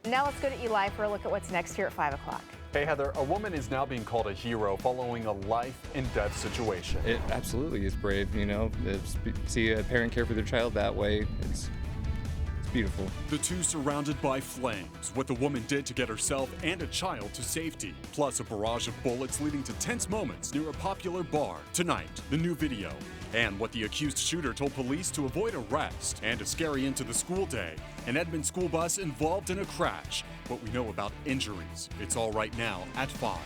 Now let's go to Eli for a look at what's next here at 5 o'clock. Hey Heather, a woman is now being called a hero following a life and death situation. It absolutely is brave, to see a parent care for their child that way. It's beautiful. The two surrounded by flames, what the woman did to get herself and a child to safety, plus a barrage of bullets leading to tense moments near a popular bar. Tonight, the new video, and what the accused shooter told police to avoid arrest, and a scary end to the school day, an Edmond school bus involved in a crash, what we know about injuries. It's all right now at 5.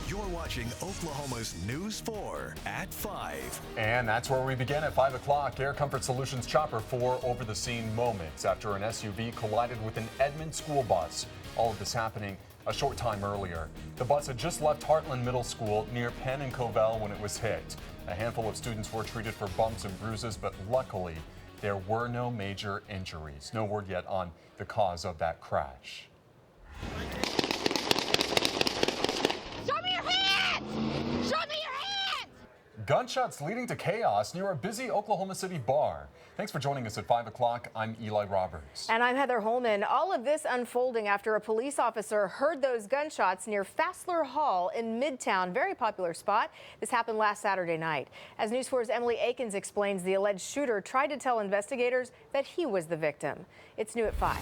You're watching Oklahoma's News 4 at 5. And that's where we begin at 5 o'clock. Air Comfort Solutions Chopper 4 over-the-scene moments after an SUV collided with an Edmond school bus. All of this happening a short time earlier. The bus had just left Heartland Middle School near Penn and Covell when it was hit. A handful of students were treated for bumps and bruises, but luckily there were no major injuries. No word yet on the cause of that crash. Show me your hands! Show me your hands! Gunshots leading to chaos near a busy Oklahoma City bar. Thanks for joining us at 5 o'clock. I'm Eli Roberts. And I'm Heather Holman. All of this unfolding after a police officer heard those gunshots near Fassler Hall in Midtown. Very popular spot. This happened last Saturday night. As News 4's Emily Akins explains, the alleged shooter tried to tell investigators that he was the victim. It's new at 5.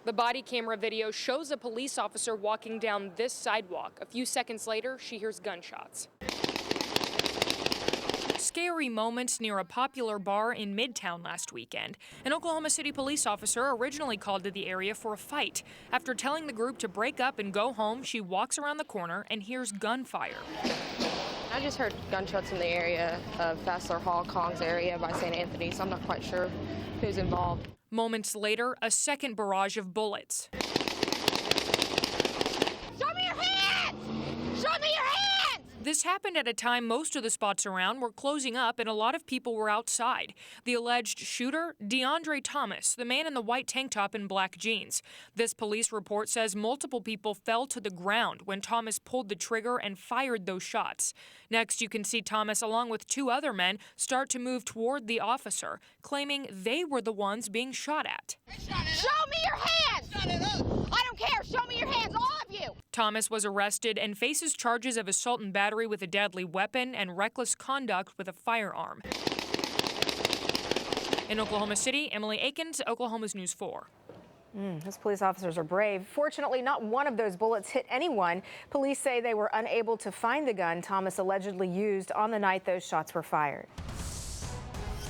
The body camera video shows a police officer walking down this sidewalk. A few seconds later, she hears gunshots. Scary moments near a popular bar in Midtown last weekend. An Oklahoma City police officer originally called to the area for a fight. After telling the group to break up and go home, she walks around the corner and hears gunfire. I just heard gunshots in the area of Fassler Hall, Kongs area by St. Anthony, so I'm not quite sure who's involved. Moments later, a second barrage of bullets. Show me your hands! Show me your hands! This happened at a time most of the spots around were closing up and a lot of people were outside. The alleged shooter, DeAndre Thomas, the man in the white tank top and black jeans. This police report says multiple people fell to the ground when Thomas pulled the trigger and fired those shots. Next, you can see Thomas along with 2 other men start to move toward the officer, claiming they were the ones being shot at. Show me your hands! I don't care! Show me your hands, all of you! Thomas was arrested and faces charges of assault and battery with a deadly weapon and reckless conduct with a firearm. In Oklahoma City, Emily Akins, Oklahoma's News 4. Those police officers are brave. Fortunately, not one of those bullets hit anyone. Police say they were unable to find the gun Thomas allegedly used on the night those shots were fired.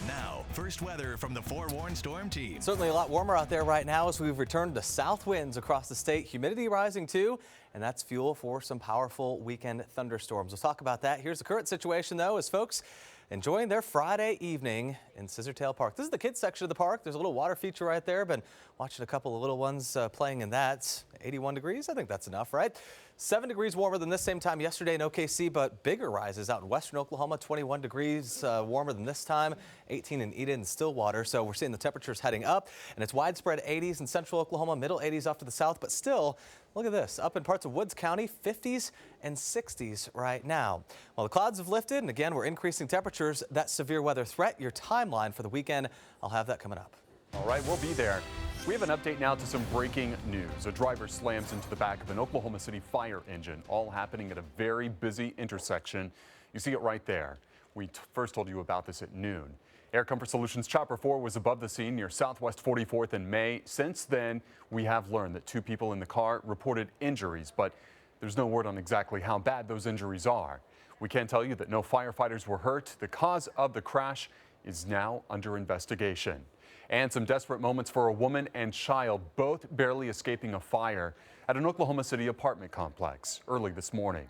Now, first weather from the Forewarned Storm Team. Certainly a lot warmer out there right now as we've returned to south winds across the state. Humidity rising too, and that's fuel for some powerful weekend thunderstorms. We'll talk about that. Here's the current situation though, as folks enjoying their Friday evening in Scissortail Park. This is the kids section of the park. There's a little water feature right there. Been watching a couple of little ones playing in that. 81 degrees, I think that's enough, right? 7 degrees warmer than this same time yesterday in OKC, but bigger rises out in western Oklahoma. 21 degrees warmer than this time, 18 in Eden and Stillwater. So we're seeing the temperatures heading up, and it's widespread 80s in central Oklahoma, middle 80s off to the south, but still, look at this, up in parts of Woods County, 50s and 60s right now. Well, the clouds have lifted, and again, we're increasing temperatures. That severe weather threat, your timeline for the weekend, I'll have that coming up. All right, we'll be there. We have an update now to some breaking news. A driver slams into the back of an Oklahoma City fire engine, all happening at a very busy intersection. You see it right there. We first told you about this at noon. Air Comfort Solutions Chopper 4 was above the scene near Southwest 44th in May. Since then, we have learned that 2 people in the car reported injuries, but there's no word on exactly how bad those injuries are. We can tell you that no firefighters were hurt. The cause of the crash is now under investigation. And some desperate moments for a woman and child, both barely escaping a fire at an Oklahoma City apartment complex early this morning.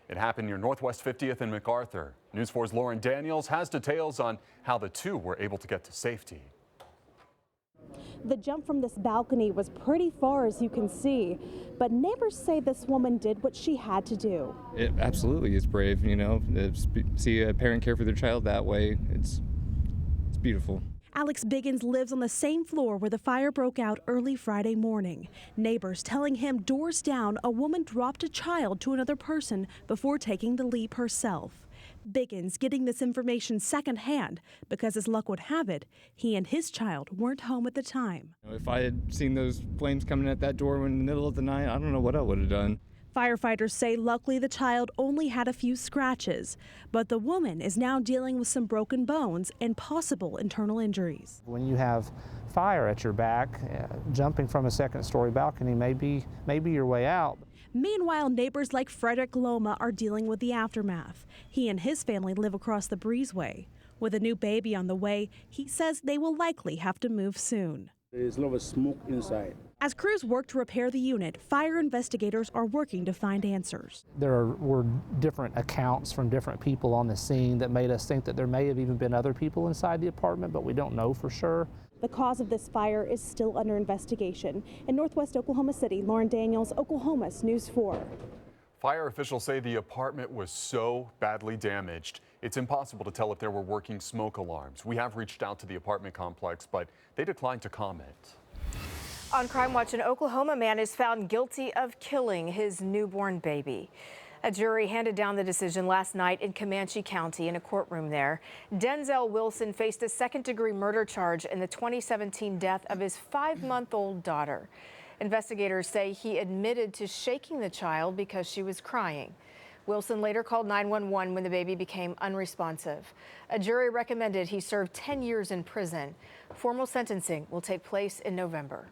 It happened near Northwest 50th and MacArthur. News 4's Lauren Daniels has details on how the two were able to get to safety. The jump from this balcony was pretty far, as you can see, but neighbors say this woman did what she had to do. It absolutely is brave, to see a parent care for their child that way. It's beautiful. Alex Biggins lives on the same floor where the fire broke out early Friday morning. Neighbors telling him doors down, a woman dropped a child to another person before taking the leap herself. Biggins getting this information secondhand because, as luck would have it, he and his child weren't home at the time. If I had seen those flames coming at that door in the middle of the night, I don't know what I would have done. Firefighters say luckily the child only had a few scratches, but the woman is now dealing with some broken bones and possible internal injuries. When you have fire at your back, jumping from a second-story balcony may be your way out. Meanwhile, neighbors like Frederick Loma are dealing with the aftermath. He and his family live across the breezeway. With a new baby on the way, he says they will likely have to move soon. There's a lot of smoke inside. As crews work to repair the unit, fire investigators are working to find answers. There were different accounts from different people on the scene that made us think that there may have even been other people inside the apartment, but we don't know for sure. The cause of this fire is still under investigation. In northwest Oklahoma City, Lauren Daniels, Oklahoma's News 4. Fire officials say the apartment was so badly damaged, it's impossible to tell if there were working smoke alarms. We have reached out to the apartment complex, but they declined to comment. On Crime Watch, an Oklahoma man is found guilty of killing his newborn baby. A jury handed down the decision last night in Comanche County in a courtroom there. Denzel Wilson faced a second-degree murder charge in the 2017 death of his 5-month-old daughter. Investigators say he admitted to shaking the child because she was crying. Wilson later called 911 when the baby became unresponsive. A jury recommended he serve 10 years in prison. Formal sentencing will take place in November.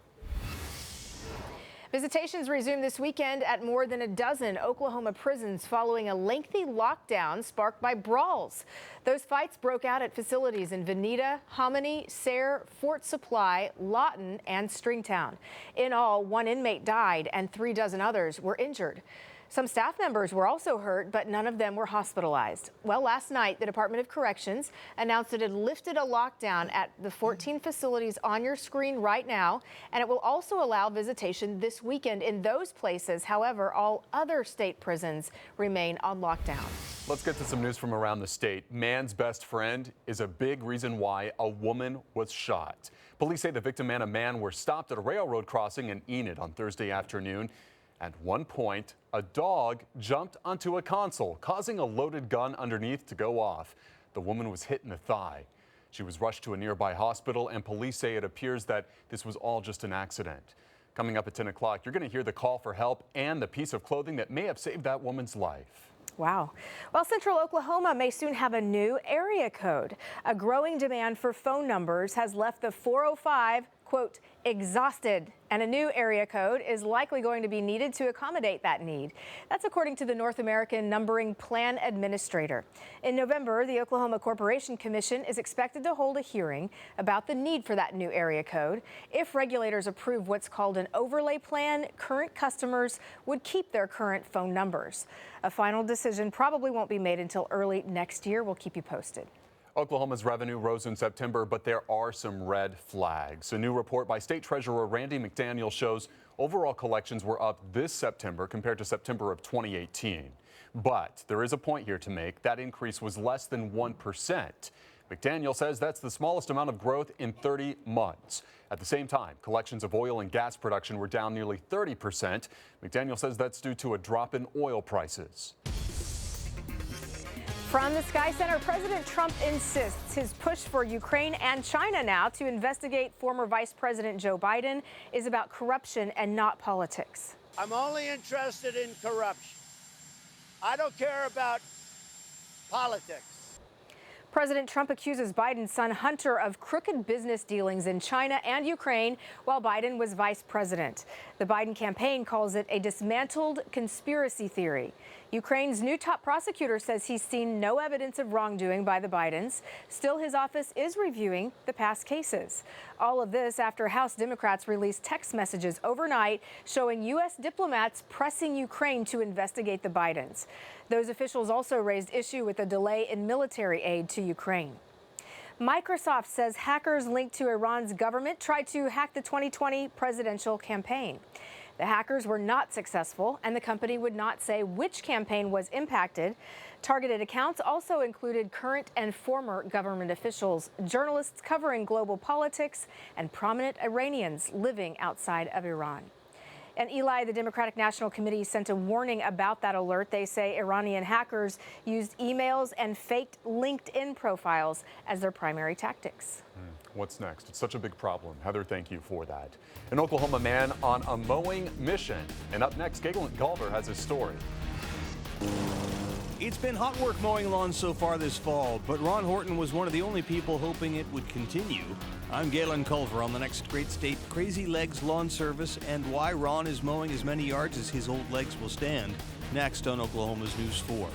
Visitations resume this weekend at more than a dozen Oklahoma prisons following a lengthy lockdown sparked by brawls. Those fights broke out at facilities in Veneta, Hominy, Sayre, Fort Supply, Lawton, and Stringtown. In all, 1 inmate died and 36 others were injured. Some staff members were also hurt, but none of them were hospitalized. Well, last night, the Department of Corrections announced it had lifted a lockdown at the 14 facilities on your screen right now, and it will also allow visitation this weekend in those places. However, all other state prisons remain on lockdown. Let's get to some news from around the state. Man's best friend is a big reason why a woman was shot. Police say the victim and a man were stopped at a railroad crossing in Enid on Thursday afternoon. At one point, a dog jumped onto a console, causing a loaded gun underneath to go off. The woman was hit in the thigh. She was rushed to a nearby hospital, and police say it appears that this was all just an accident. Coming up at 10 o'clock, you're going to hear the call for help and the piece of clothing that may have saved that woman's life. Wow. Well, Central Oklahoma may soon have a new area code. A growing demand for phone numbers has left the 405, quote, exhausted, and a new area code is likely going to be needed to accommodate that need. That's according to the North American Numbering Plan Administrator. In November, the Oklahoma Corporation Commission is expected to hold a hearing about the need for that new area code. If regulators approve what's called an overlay plan, current customers would keep their current phone numbers. A final decision probably won't be made until early next year. We'll keep you posted. Oklahoma's revenue rose in September, but there are some red flags. A new report by State Treasurer Randy McDaniel shows overall collections were up this September compared to September of 2018. But there is a point here to make. That increase was less than 1%. McDaniel says that's the smallest amount of growth in 30 months. At the same time, collections of oil and gas production were down nearly 30%. McDaniel says that's due to a drop in oil prices. From the Sky Center, President Trump insists his push for Ukraine and China now to investigate former Vice President Joe Biden is about corruption and not politics. I'm only interested in corruption. I don't care about politics. President Trump accuses Biden's son Hunter of crooked business dealings in China and Ukraine while Biden was vice president. The Biden campaign calls it a dismantled conspiracy theory. Ukraine's new top prosecutor says he's seen no evidence of wrongdoing by the Bidens. Still, his office is reviewing the past cases. All of this after House Democrats released text messages overnight showing U.S. diplomats pressing Ukraine to investigate the Bidens. Those officials also raised issue with a delay in military aid to Ukraine. Microsoft says hackers linked to Iran's government tried to hack the 2020 presidential campaign. The hackers were not successful, and the company would not say which campaign was impacted. Targeted accounts also included current and former government officials, journalists covering global politics, and prominent Iranians living outside of Iran. And Eli, the Democratic National Committee sent a warning about that alert. They say Iranian hackers used emails and faked LinkedIn profiles as their primary tactics. What's next? It's such a big problem. Heather, thank you for that. An Oklahoma man on a mowing mission. And up next, Galen Culver has his story. It's been hot work mowing lawns so far this fall, but Ron Horton was one of the only people hoping it would continue. I'm Galen Culver on the next Great State Crazy Legs Lawn Service and why Ron is mowing as many yards as his old legs will stand. Next on Oklahoma's News 4.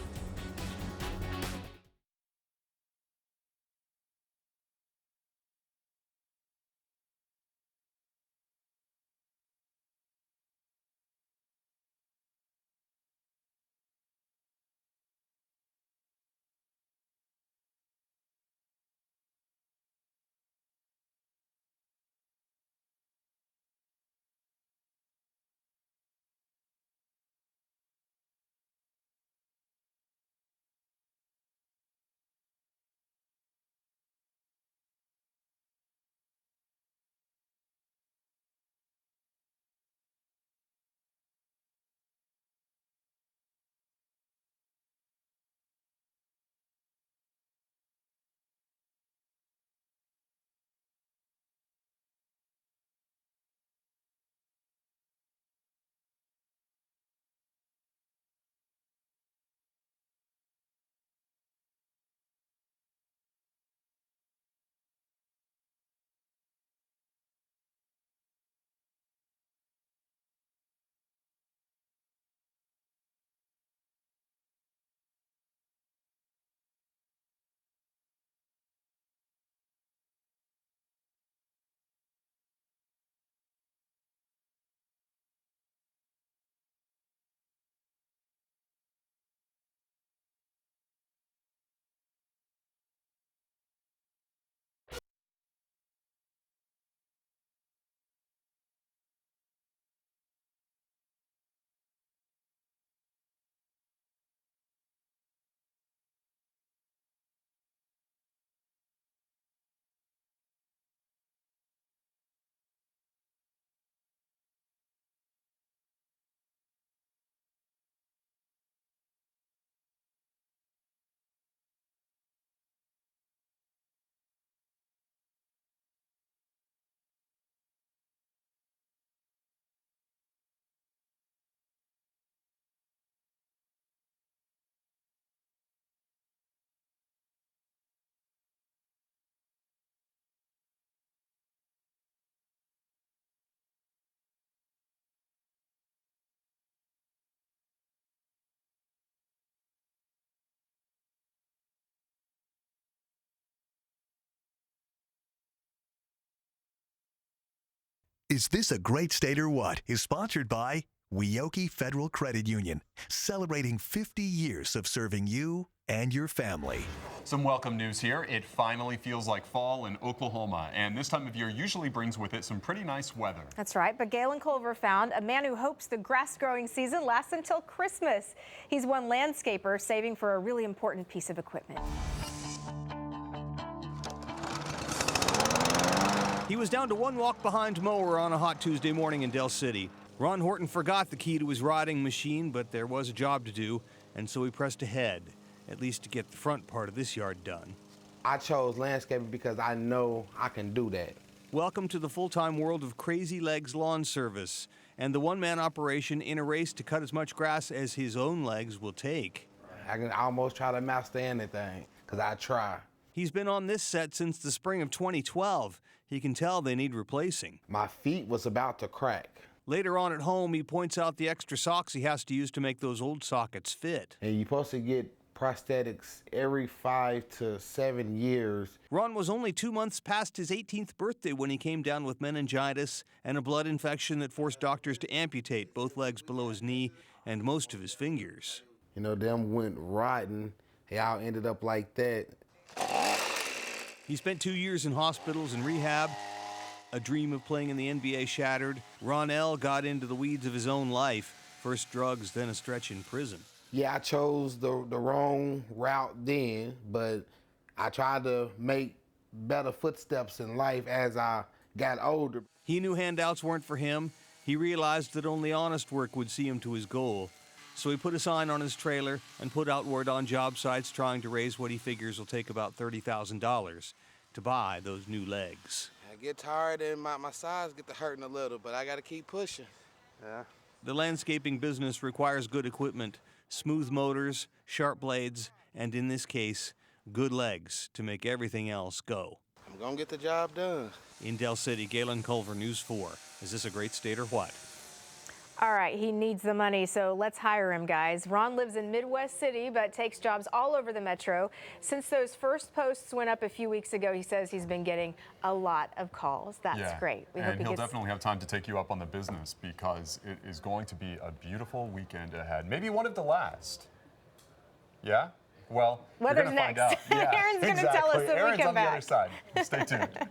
Is This a Great State or What? Is sponsored by Weoki Federal Credit Union, celebrating 50 years of serving you and your family. Some welcome news here. It finally feels like fall in Oklahoma, and this time of year usually brings with it some pretty nice weather. That's right, but Galen Culver found a man who hopes the grass growing season lasts until Christmas. He's one landscaper saving for a really important piece of equipment. He was down to one walk behind mower on a hot Tuesday morning in Del City. Ron Horton forgot the key to his riding machine, but there was a job to do, and so he pressed ahead, at least to get the front part of this yard done. I chose landscaping because I know I can do that. Welcome to the full-time world of Crazy Legs Lawn Service and the one-man operation in a race to cut as much grass as his own legs will take. I can almost try to master anything because I try. He's been on this set since the spring of 2012. He can tell they need replacing. My feet was about to crack. Later on at home, he points out the extra socks he has to use to make those old sockets fit. And you're supposed to get prosthetics every 5 to 7 years. Ron was only 2 months past his 18th birthday when he came down with meningitis and a blood infection that forced doctors to amputate both legs below his knee and most of his fingers. You know, them went rotten. They all ended up like that. He spent 2 years in hospitals and rehab. A dream of playing in the NBA shattered. Ronell got into the weeds of his own life. First drugs, then a stretch in prison. Yeah, I chose the wrong route then, but I tried to make better footsteps in life as I got older. He knew handouts weren't for him, He realized that only honest work would see him to his goal. So he put a sign on his trailer and put out word on job sites trying to raise what he figures will take about $30,000 to buy those new legs. I get tired and my sides get to hurting a little, but I got to keep pushing. Yeah. The landscaping business requires good equipment, smooth motors, sharp blades, and in this case, good legs to make everything else go. I'm going to get the job done. In Del City, Galen Culver, News 4. Is this a great state or what? All right, he needs the money, so let's hire him, guys. Ron lives in Midwest City, but takes jobs all over the metro. Since those first posts went up a few weeks ago, he says he's been getting a lot of calls. That's great. We hope he'll definitely have time to take you up on the business because it is going to be a beautiful weekend ahead. Maybe one of the last. Yeah? Well, weather's we're going to find out. next. Yeah, Aaron's going to tell us when we come back. Aaron's on the other side. Stay tuned.